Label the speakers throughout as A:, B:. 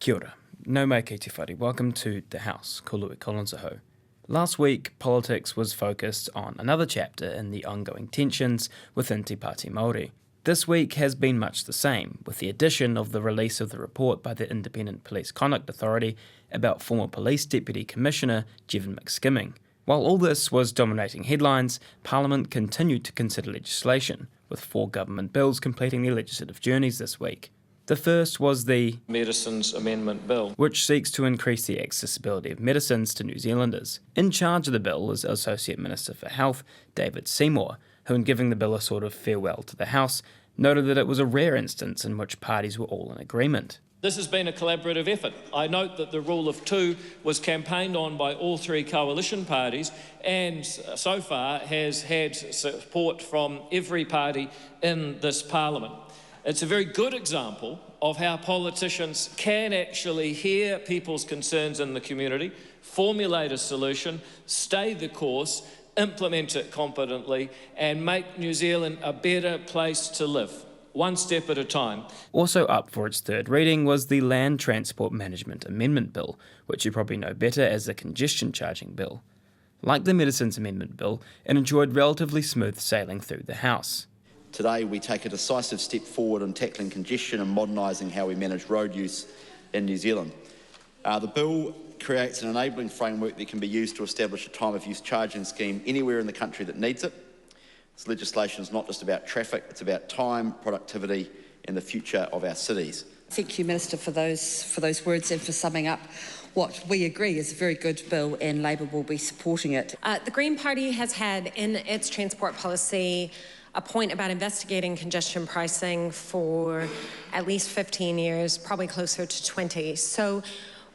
A: Kia ora. Nau mai kei te whare. Welcome to The House, ko Louis Collins aho. Last week, politics was focused on another chapter in the ongoing tensions within Te Pāti Māori. This week has been much the same, with the addition of the release of the report by the Independent Police Conduct Authority about former Police Deputy Commissioner Jevon McSkimming. While all this was dominating headlines, Parliament continued to consider legislation, with 4 government bills completing their legislative journeys this week. The first was the
B: Medicines Amendment Bill,
A: which seeks to increase the accessibility of medicines to New Zealanders. In charge of the bill is Associate Minister for Health, David Seymour, who in giving the bill a sort of farewell to the House, noted that it was a rare instance in which parties were all in agreement.
B: This has been a collaborative effort. I note that the rule of 2 was campaigned on by all 3 coalition parties and so far has had support from every party in this Parliament. It's a very good example of how politicians can actually hear people's concerns in the community, formulate a solution, stay the course, implement it competently, and make New Zealand a better place to live, one step at a time.
A: Also up for its third reading was the Land Transport Management Amendment Bill, which you probably know better as the Congestion Charging Bill. Like the Medicines Amendment Bill, it enjoyed relatively smooth sailing through the House.
C: Today we take a decisive step forward in tackling congestion and modernising how we manage road use in New Zealand. The bill creates an enabling framework that can be used to establish a time of use charging scheme anywhere in the country that needs it. This legislation is not just about traffic, it's about time, productivity and the future of our cities.
D: Thank you, Minister, for those words and for summing up what we agree is a very good bill, and Labor will be supporting it.
E: The Green Party has had in its transport policy a point about investigating congestion pricing for at least 15 years, probably closer to 20. So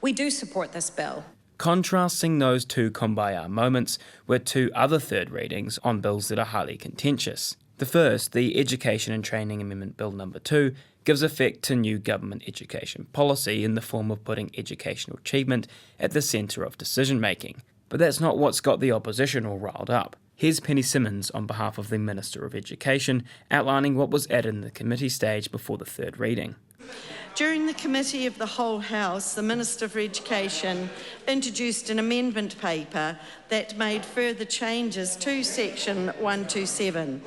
E: we do support this bill.
A: Contrasting those 2 kumbaya moments were 2 other third readings on bills that are highly contentious. The first, the Education and Training Amendment Bill No. 2, gives effect to new government education policy in the form of putting educational achievement at the centre of decision-making. But that's not what's got the opposition all riled up. Here's Penny Simmons on behalf of the Minister of Education, outlining what was added in the committee stage before the third reading.
F: During the Committee of the Whole House, the Minister for Education introduced an amendment paper that made further changes to Section 127.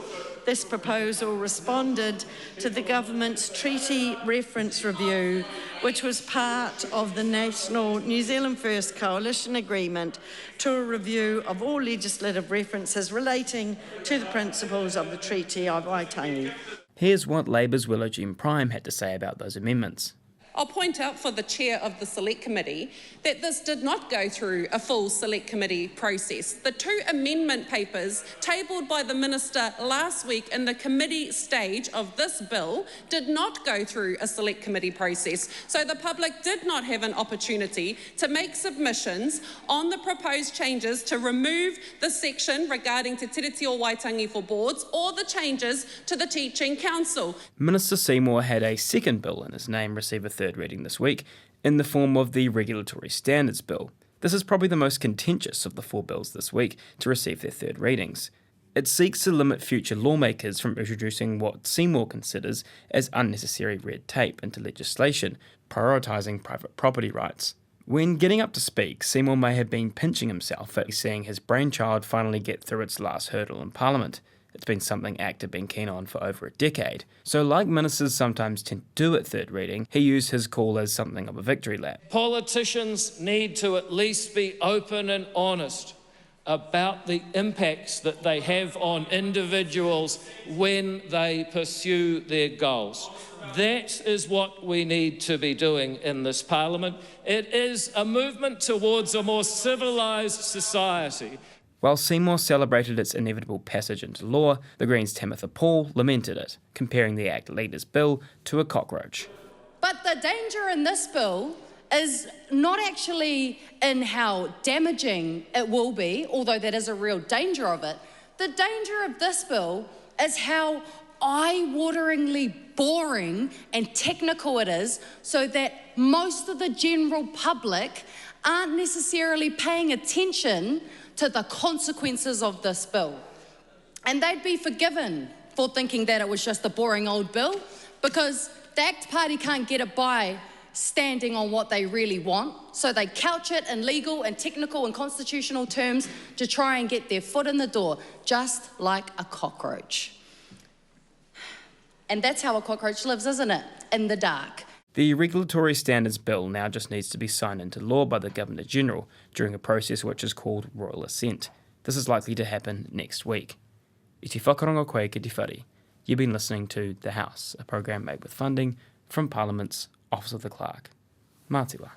F: This proposal responded to the government's treaty reference review, which was part of the National New Zealand First Coalition Agreement to a review of all legislative references relating to the principles of the Treaty of Waitangi.
A: Here's what Labour's Willow Jim Prime had to say about those amendments.
G: I'll point out for the chair of the Select Committee that this did not go through a full Select Committee process. The 2 amendment papers tabled by the Minister last week in the committee stage of this bill did not go through a Select Committee process, so the public did not have an opportunity to make submissions on the proposed changes to remove the section regarding Te Tiriti o Waitangi for boards or the changes to the Teaching Council.
A: Minister Seymour had a second bill in his name receive a third reading this week, in the form of the Regulatory Standards Bill. This is probably the most contentious of the 4 bills this week to receive their third readings. It seeks to limit future lawmakers from introducing what Seymour considers as unnecessary red tape into legislation, prioritising private property rights. When getting up to speak, Seymour may have been pinching himself at seeing his brainchild finally get through its last hurdle in Parliament. It's been something ACT have been keen on for over a decade. So like ministers sometimes tend to do at third reading, he used his call as something of a victory lap.
B: Politicians need to at least be open and honest about the impacts that they have on individuals when they pursue their goals. That is what we need to be doing in this Parliament. It is a movement towards a more civilised society.
A: While Seymour celebrated its inevitable passage into law, the Greens' Tamitha Paul lamented it, comparing the ACT leader's bill to a cockroach.
H: But the danger in this bill is not actually in how damaging it will be, although that is a real danger of it. The danger of this bill is how eye-wateringly boring and technical it is, so that most of the general public aren't necessarily paying attention to the consequences of this bill. And they'd be forgiven for thinking that it was just a boring old bill, because the ACT Party can't get it by standing on what they really want. So they couch it in legal and technical and constitutional terms to try and get their foot in the door, just like a cockroach. And that's how a cockroach lives, isn't it? In the dark.
A: The Regulatory Standards Bill now just needs to be signed into law by the Governor-General during a process which is called Royal Assent. This is likely to happen next week. I te whakarongo koe ki te whare. You've been listening to The House, a program made with funding from Parliament's Office of the Clerk. Mā te wā.